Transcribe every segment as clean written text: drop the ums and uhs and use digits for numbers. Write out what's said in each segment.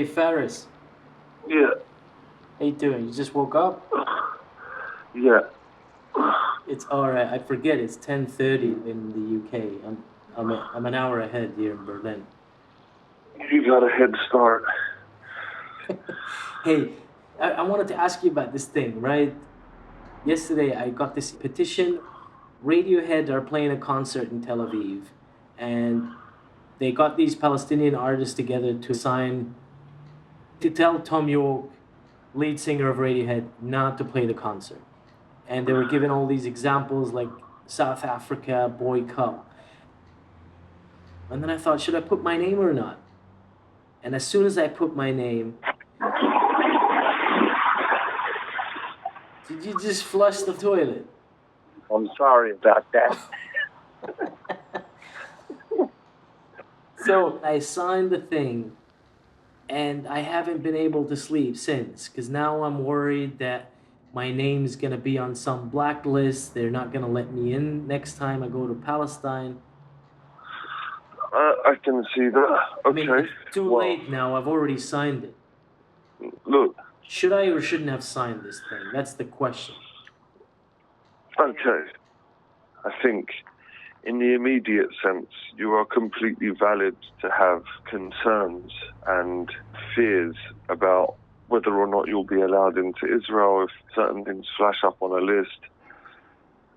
Hey, Faris. Yeah. How you doing? You just woke up? Yeah. It's alright. I forget it's 10:30 in the UK. I'm an hour ahead here in Berlin. You got a head start. Hey, I wanted to ask you about this thing, right? Yesterday I got this petition. Radiohead are playing a concert in Tel Aviv, and they got these Palestinian artists together to tell Tom York, lead singer of Radiohead, not to play the concert. And they were given all these examples like South Africa, Boycott. And then I thought, should I put my name or not? And as soon as I put my name, did you just flush the toilet? I'm sorry about that. So I signed the thing, and I haven't been able to sleep since, because now I'm worried that my name's going to be on some blacklist. They're not going to let me in next time I go to Palestine. I can see that. Okay. I mean, it's too late now. I've already signed it. Look. Should I or shouldn't have signed this thing? That's the question. Okay. I think in the immediate sense, you are completely valid to have concerns and fears about whether or not you'll be allowed into Israel if certain things flash up on a list.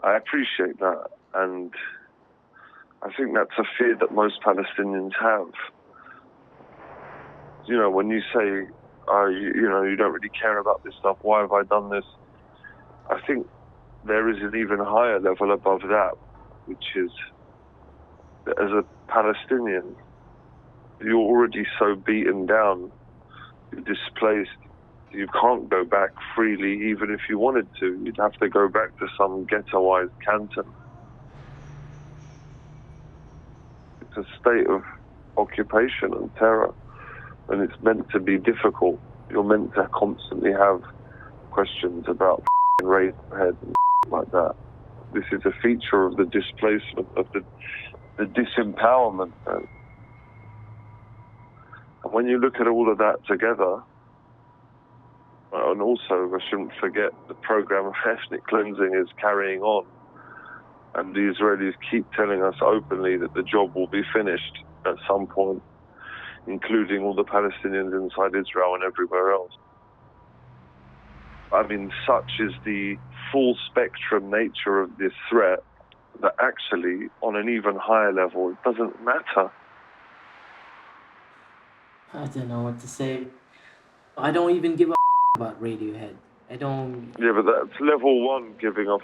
I appreciate that, and I think that's a fear that most Palestinians have. You know, when you say, you don't really care about this stuff, why have I done this? I think there is an even higher level above that, which is, as a Palestinian, you're already so beaten down, you're displaced, you can't go back freely even if you wanted to. You'd have to go back to some ghettoized canton. It's a state of occupation and terror, and it's meant to be difficult. You're meant to constantly have questions about Radiohead and like that. This is a feature of the displacement, of the disempowerment. And when you look at all of that together, and also I shouldn't forget the program of ethnic cleansing is carrying on, and the Israelis keep telling us openly that the job will be finished at some point, including all the Palestinians inside Israel and everywhere else. I mean, such is the full spectrum nature of this threat that actually, on an even higher level, it doesn't matter. I don't know what to say. I don't even give a about Radiohead. I don't... Yeah, but that's level one, giving a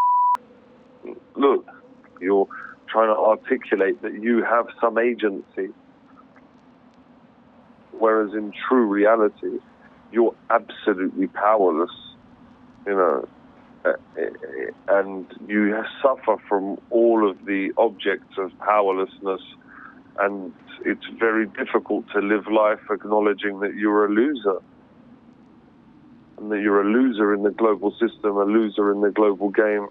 Look, you're trying to articulate that you have some agency, whereas in true reality, you're absolutely powerless, and you suffer from all of the objects of powerlessness, and it's very difficult to live life acknowledging that you're a loser, and that you're a loser in the global system, a loser in the global game.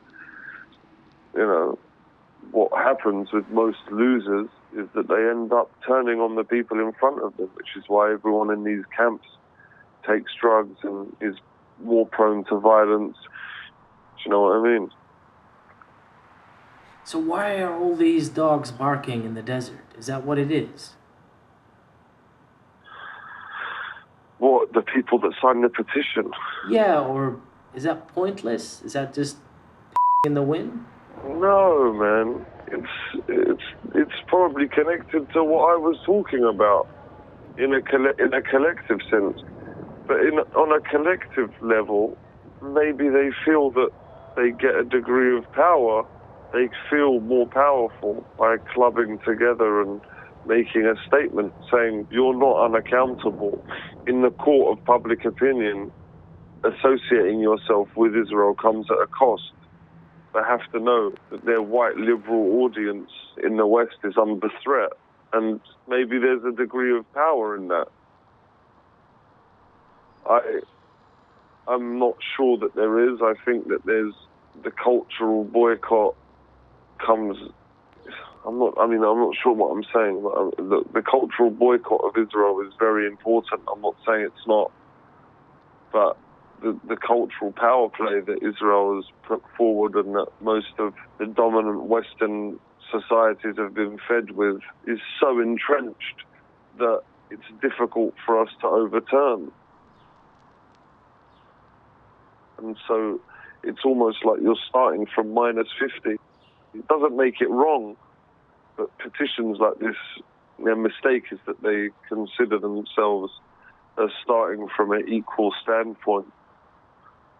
What happens with most losers is that they end up turning on the people in front of them, which is why everyone in these camps takes drugs and is more prone to violence. Do you know what I mean? So why are all these dogs barking in the desert? Is that what it is? What, the people that signed the petition? Yeah, or is that pointless? Is that just in the wind? No, man. It's probably connected to what I was talking about in a collective sense. But on a collective level, maybe they feel that they get a degree of power. They feel more powerful by clubbing together and making a statement saying you're not unaccountable. In the court of public opinion, associating yourself with Israel comes at a cost. They have to know that their white liberal audience in the West is under threat, and maybe there's a degree of power in that. I'm not sure that there is. I think that there's the cultural boycott comes I'm not sure what I'm saying. But the cultural boycott of Israel is very important. I'm not saying it's not. But the cultural power play that Israel has put forward and that most of the dominant Western societies have been fed with is so entrenched that it's difficult for us to overturn. And so it's almost like you're starting from -50. It doesn't make it wrong, but petitions like this, their mistake is that they consider themselves as starting from an equal standpoint,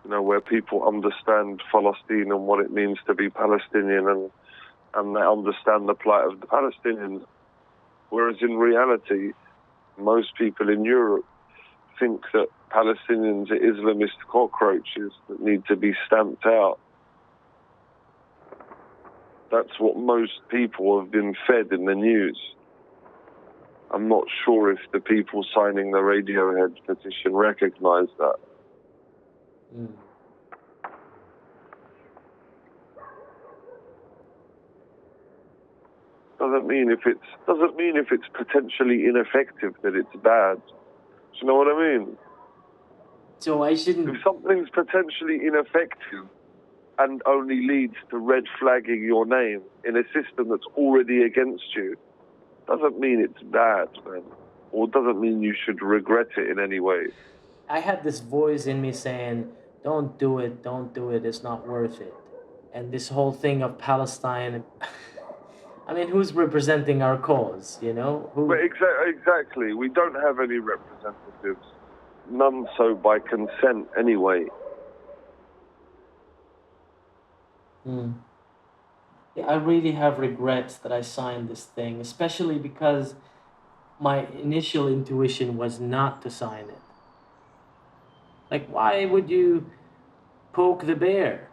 where people understand Palestine and what it means to be Palestinian, and they understand the plight of the Palestinians. Whereas in reality, most people in Europe think that Palestinians are Islamist cockroaches that need to be stamped out. That's what most people have been fed in the news. I'm not sure if the people signing the Radiohead petition recognize that. Mm. Doesn't mean if it's potentially ineffective that it's bad. Do you know what I mean? So I shouldn't... If something's potentially ineffective and only leads to red flagging your name in a system that's already against you, doesn't mean it's bad, man. Or doesn't mean you should regret it in any way. I had this voice in me saying, don't do it, it's not worth it. And this whole thing of Palestine, I mean, who's representing our cause, Who... But exactly, we don't have any representatives. None so by consent anyway. Yeah, I really have regrets that I signed this thing, especially because my initial intuition was not to sign it. Like, why would you poke the bear?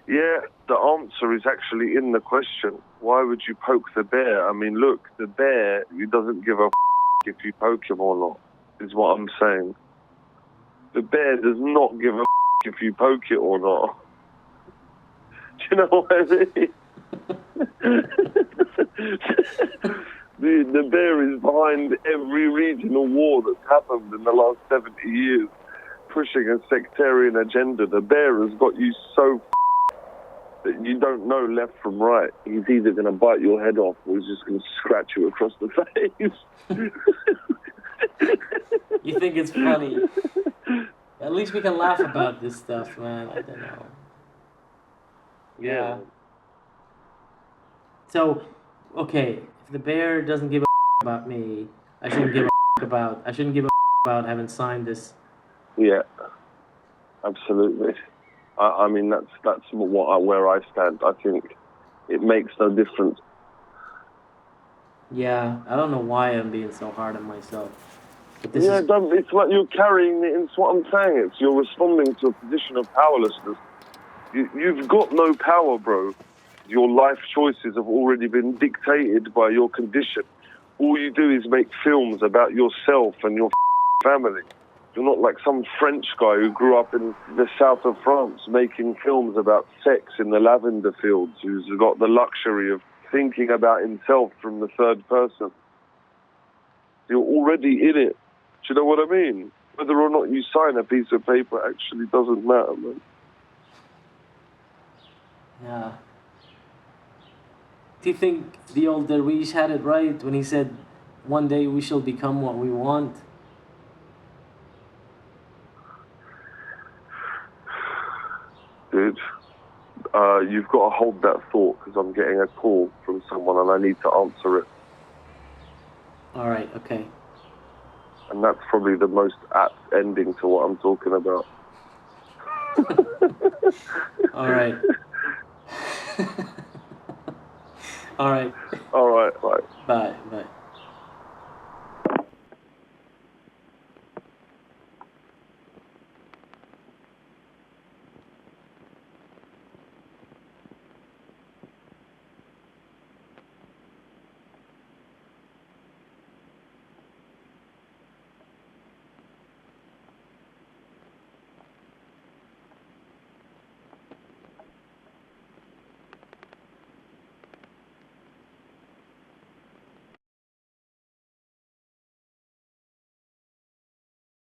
Yeah, the answer is actually in the question. Why would you poke the bear? I mean, look, the bear, he doesn't give a if you poke him or not, is what I'm saying. The bear does not give a if you poke it or not. Do you know what I mean? The bear is behind every regional war that's happened in the last 70 years, pushing a sectarian agenda. The bear has got you so that you don't know left from right. He's either going to bite your head off or he's just going to scratch you across the face. You think it's funny? At least we can laugh about this stuff, man. I don't know. Yeah. So, okay, if the bear doesn't give a about me, I shouldn't give a about having signed this. Yeah, absolutely. I mean, that's where I stand. I think it makes no difference. Yeah, I don't know why I'm being so hard on myself. But it's like you're carrying it. It's what I'm saying. It's you're responding to a position of powerlessness. You've got no power, bro. Your life choices have already been dictated by your condition. All you do is make films about yourself and your family. You're not like some French guy who grew up in the south of France making films about sex in the lavender fields, who's got the luxury of thinking about himself from the third person. You're already in it. Do you know what I mean? Whether or not you sign a piece of paper actually doesn't matter, man. Yeah. Do you think the old Dervish had it right when he said, one day we shall become what we want? Dude, you've got to hold that thought because I'm getting a call from someone and I need to answer it. All right, okay. And that's probably the most apt ending to what I'm talking about. All right. All right. All right, bye. Bye.